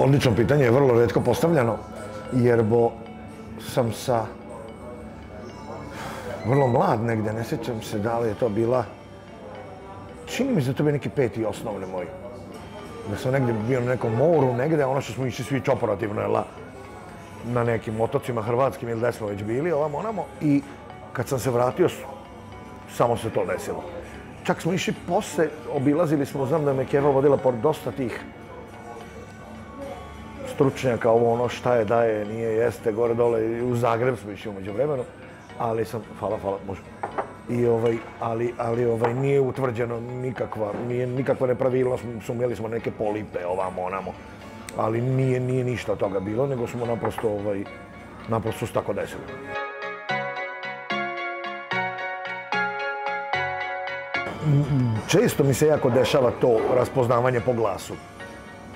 Odlično pitanje, je vrlo retko postavljano, jer sam sa vrlo mlad negde, ne sjećam se da li je to bila, čini mi se da to bio neki 5. osnovne moj. Da sam negde bio na nekom moru, negde, ono što smo išli svi čoperativno, na nekim otocima hrvatskim ili gde smo već bili, ovamo onamo, i kad sam se vratio, samo se to desilo. Čak smo išli posle, obilazili smo, znam da me Keva vodila pored dosta tih stručnjaka, ovo ono šta je, da je, nije, jeste, gore dole, i u Zagreb smo išli umeđu vremenu, ali sam, hvala, može. Ali nije utvrđeno nikakva nepravilnost, sumnjali smo neke polipe, ovamo, onamo, ali nije ništa od toga bilo, nego smo naprosto se tako desilo. Često mi se jako dešava to raspoznavanje po glasu.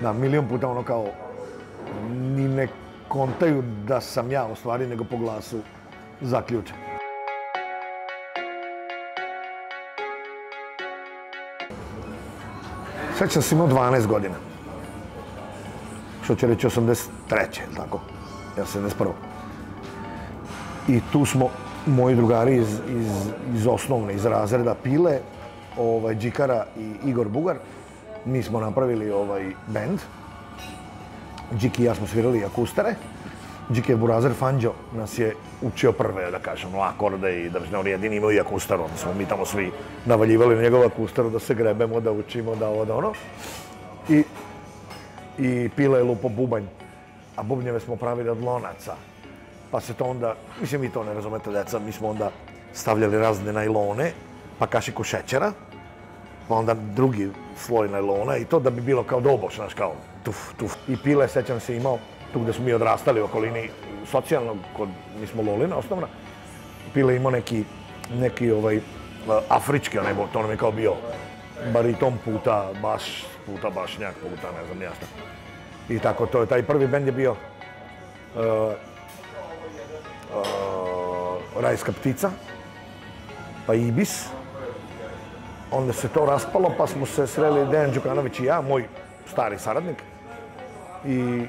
Da, milion puta ono kao, ni ne kontaju da sam ja u stvari, nego po glasu zaključen. Sad sam imao 12 godina. Što će reći 83. tako? Ja 71. I tu smo moji drugari iz osnovne, iz razreda Pile, Đikara i Igor Bugar. Mi smo napravili bend. Điki i ja smo svirali akustare. Điki Burazer Fanđo nas je učio prve, da kažem, akorde i držne. On jedini imao i akustaru, onda smo mi tamo svi navaljivali na njegovu akustaru da se grebemo, da učimo, da ovo, da ono. I Pile je lupo bubanj, a bubnjeve smo pravili od lonaca. Pa se to onda, mislim vi to ne razumete deca, mi smo onda stavljali razne najlone, pa kašiku šećera, pa onda drugi sloj najlona i to da bi bilo kao doboš, znaš, kao tuf. I Pile, sećam se, imao, tu gde smo mi odrastali u okolini socijalnog, mi smo Lolina osnovna, Pile imao neki afrički, to nam je kao bio bariton puta bašnjak, puta ne znam jasno. I tako, to je, taj prvi bend je bio Rajska ptica, pa Ibis. Onda se to raspalo, pa smo se sreli Dejan Đukanović i ja, moj stari saradnik. I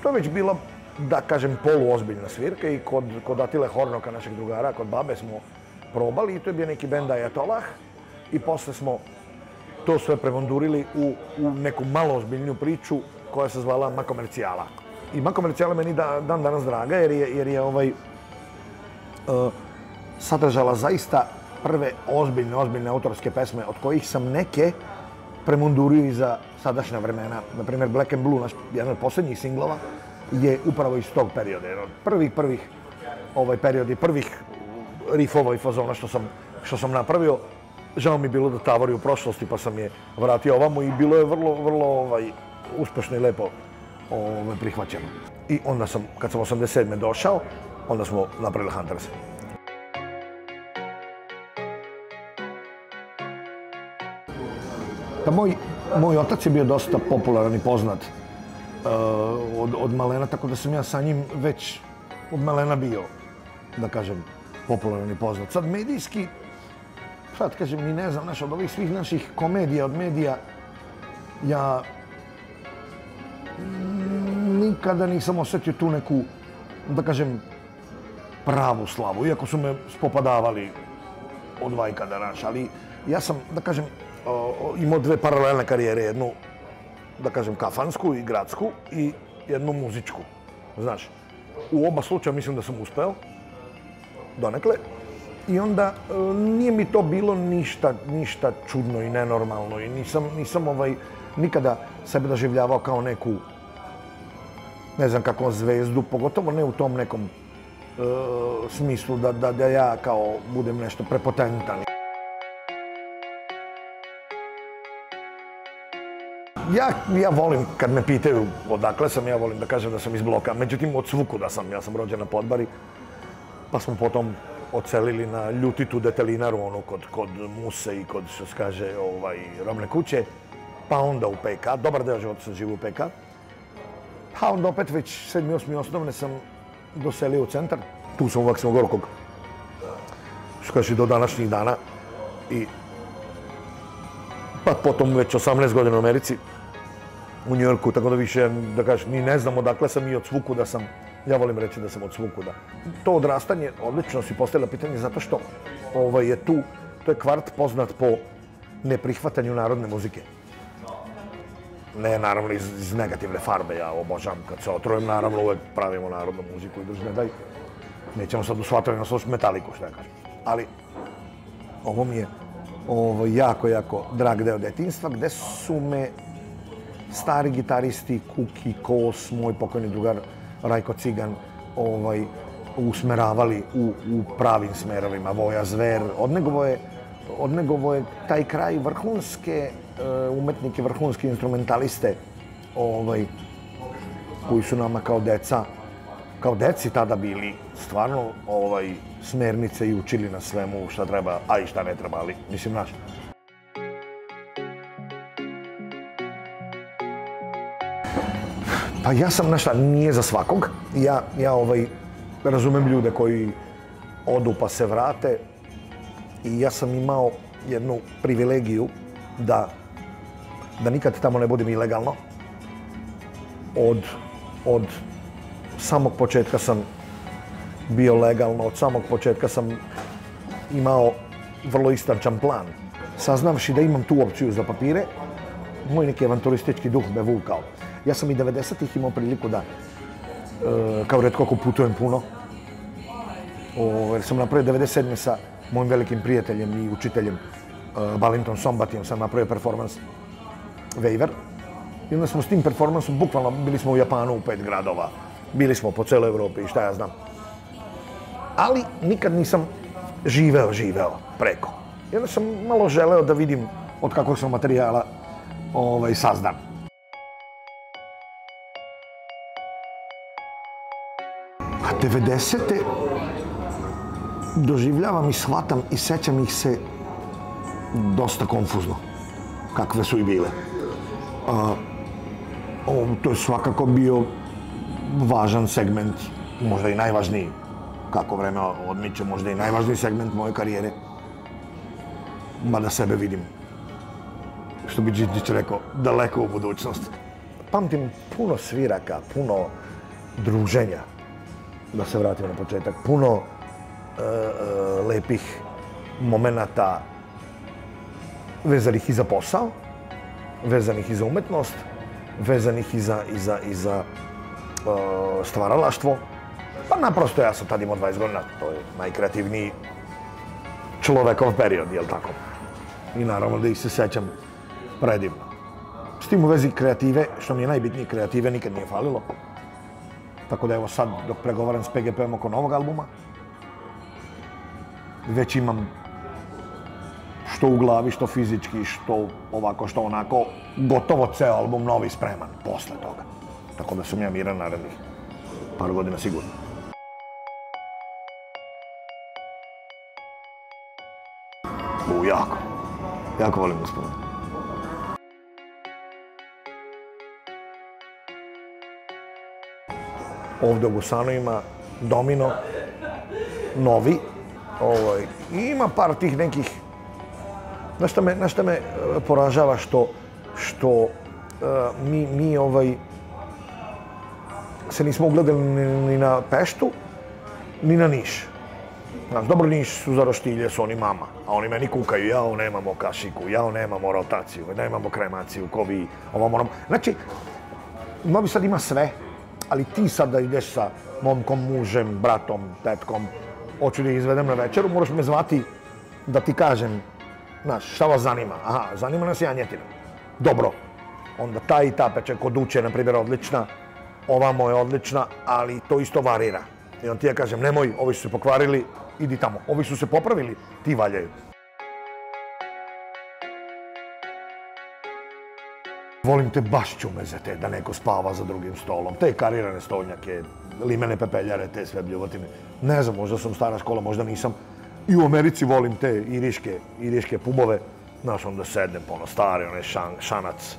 to je već bila, da kažem, poluozbiljna svirka i kod Atile Hornoka, našeg drugara, kod babe smo probali i to je bio neki bend Ajatolah. I posle smo to sve prevondurili u neku malo ozbiljniju priču koja se zvala Makomercijala. I Makomercijala meni dan danas draga jer je sadržala zaista prve ozbiljne autorske pesme, od kojih sam neke premundurio i za sadašnja vremena. Naprimjer, Black and Blue, jedan od posljednjih singlova, je upravo iz tog perioda. Jer od prvih periodi, prvih rifova i fazona što sam napravio, žao mi je bilo da tavori u prošlosti, pa sam je vratio ovamo i bilo je vrlo uspešno i lepo prihvaćeno. I onda kad sam 87. došao, onda smo napravili Hunters. Moj otac je bio dosta popularan i poznat od malena, tako da sam ja sa njim već od malena bio, da kažem, popularan i poznat. Sad medijski, sad kažem, ni ne znam, od ovih svih naših komedija, od medija, ja nikada nisam osjetio tu neku, da kažem, pravu slavu, iako su me spopadavali od vajkada, ali ja sam, da kažem, imao dve paralelne karijere, jednu, da kažem, kafansku i gradsku i jednu muzičku, znaš. U oba slučaja mislim da sam uspeo, donekle, i onda nije mi to bilo ništa čudno i nenormalno i nisam nikada sebe doživljavao kao neku, ne znam kako, zvezdu, pogotovo ne u tom nekom smislu da ja kao budem nešto prepotentan. Ja volim, kad me pitaju odakle sam, ja volim da kažem da sam iz Bloka. Međutim, od Svukuda sam, ja sam rođen na Podbari, pa smo potom odselili na Ljutitu detelinaru, ono kod Muse i kod, što se kaže, robne kuće, pa onda u PK, dobar deo života sam živio u PK, pa onda opet već 7. 8. osnovne sam doselio u centar, tu sam u Maksimogorkog, što kaže, do današnjih dana, i pa potom već 18 godina u Americi, u Njujorku, tako da više, da kažeš, ni ne znam odakle sam i od svukuda sam. Ja volim reći da sam od svukuda. To odrastanje, odlično si postavila pitanje, zato što je tu, to je kvart poznat po neprihvatanju narodne muzike. Ne, naravno, iz negativne farbe, ja obožavam kad se otrujem, naravno, uvek pravimo narodnu muziku i drži ne daj. Nećemo sad u svatovima slušati Metaliku, što ja kažem. Ali, ovo mi je jako, jako drag deo detinjstva, gde su me stari gitaristi, Kuki, Kos, moj pokojni drugar Rajko Cigan, usmeravali u pravim smerovima. Voja Zver, od njegovo je taj kraj vrhunske umetnike, vrhunske instrumentaliste koji su nama kao deci tada bili stvarno smernice i učili nas svemu šta treba, a i šta ne treba, ali mislim naš. Pa ja sam, znaš šta, nije za svakog. Ja razumem ljude koji odu pa se vrate i ja sam imao jednu privilegiju da nikad tamo ne budem ilegalno. Od samog početka sam bio legalno, od samog početka sam imao vrlo istančan plan. Saznavši da imam tu opciju za papire, moj neki avanturistički duh me vukao. Ja sam i 90-ih imao priliku da, kao retko ako putujem puno, jer sam napravio 97. sa mojim velikim prijateljem i učiteljem Balintom Sombatijom, sam napravio performans Waiver. I onda smo s tim performansom, bukvalno bili smo u Japanu u 5 gradova, bili smo po celoj Evropi i šta ja znam. Ali nikad nisam živeo preko. I onda sam malo želeo da vidim od kakvog sam materijala sazdan. A 90-te doživljavam i shvatam i sećam ih se dosta konfuzno, kakve su i bile. To je svakako bio važan segment, možda i najvažniji, kako vreme odmiče, možda i najvažniji segment moje karijere. Mada sebe vidim, što bi Đidić rekao, daleko u budućnost. Pamtim puno sviraka, puno druženja, da se vratimo na početak, puno lepih momenata vezanih i za posao, vezanih i za umetnost, vezanih i za stvaralaštvo. Pa naprosto ja sam tad imao 20 godina, to je najkreativniji človekov period, jel tako? I naravno da ih se sećam predivno. S tim u vezi kreative, što mi je najbitnije, kreative nikad nije falilo. Tako da evo sad, dok pregovaram s PGP-om oko novog albuma, već imam što u glavi, što fizički, što ovako, što onako, gotovo ceo album novi spreman posle toga. Tako da sam ja miran narednih par godina sigurno. Jako volim uspomenu. Ovde u Gusanu ima Domino, novi, i ima par tih nekih. Znaš šta me poražava što mi se nismo ugledali ni na Peštu, ni na Niš. Znaš, dobro, Niš su za roštilje, su oni mama, a oni meni kukaju, jao, nemamo kašiku, jao, nemamo rotaciju, nemamo kremaciju, ko vi, ovo moramo. Znači, Novi Sad ima sve, ali ti sad da ideš sa momkom, mužem, bratom, tetkom, hoću da ih izvedem na večeru, moraš me zvati da ti kažem, znaš, šta vas zanima? Aha, zanima nas janjetina. Dobro, onda ta i ta peče kod Uče, na primjer, odlična, ovamo je odlična, ali to isto varira. I onda ti ja kažem, nemoj, ovi su se pokvarili, idi tamo. Ovi su se popravili, ti valjaju. Volim te baš čumeze te, da neko spava za drugim stolom. Te karirane stolnjake, limene pepeljare, te sve bljuvotine. Ne znam, možda sam stara škola, možda nisam. I u Americi volim te iriške pubove. Znaš, onda sednem po ono stari, onaj šanac,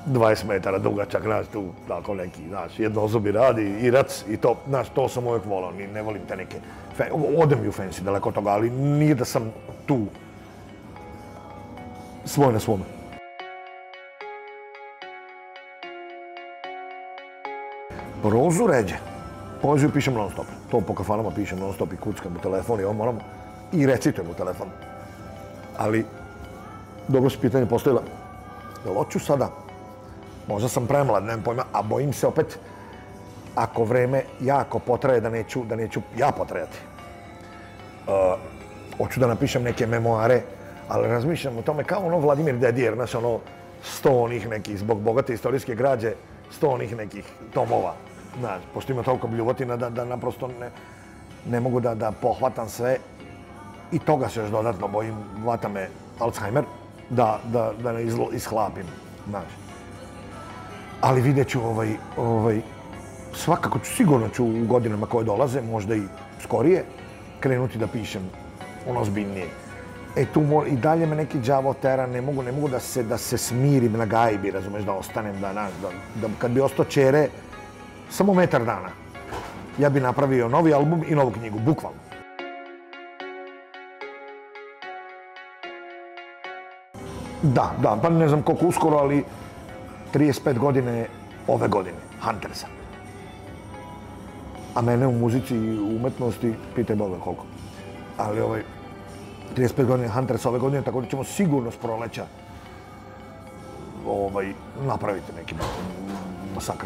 20 metara dugačak, znaš, tu tako neki, znaš, jednozubi radi, irac i to, znaš, to sam uvijek volao, ne volim te neke, odem i u fancy, daleko od toga, ali nije da sam tu svoj na svome. Prozu ređe. Poeziju pišem non stop. To po kafanama pišem non stop i kuckam u telefon i ovo moramo. I recitujem u telefon. Ali, dobro si pitanje postavila. Jel hoću sada? Možda sam premlad, nemam pojma, a bojim se opet ako vreme jako potraje da neću ja potrajati. Hoću da napišem neke memoare, ali razmišljam o tome kao ono Vladimir Dedijer, znaš, ono 100 onih nekih, zbog bogate istorijske građe, 100 onih nekih tomova. Znaš, pošto ima toliko bljuvotina da naprosto ne mogu da pohvatam sve i toga se još dodatno bojim, hvata me Alzheimer, da ne ishlapim, znaš. Ali vidjet ću, svakako ću, sigurno ću u godinama koje dolaze, možda i skorije, krenuti da pišem ono ozbiljnije. I dalje me neki đavo tera, ne mogu da se smirim na gajbi, razumeš, da ostanem, da kad bi ostao Čere, samo metar dana, ja bi napravio novi album i novu knjigu, bukvalno. Da, pa ne znam koliko uskoro, ali 35 godine ove godine, Huntersa. A mene u muzici i umetnosti, pitaj Boga koliko. Ali 35 godine Huntersa ove godine, tako da ćemo sigurno s proleća napraviti neki masakr.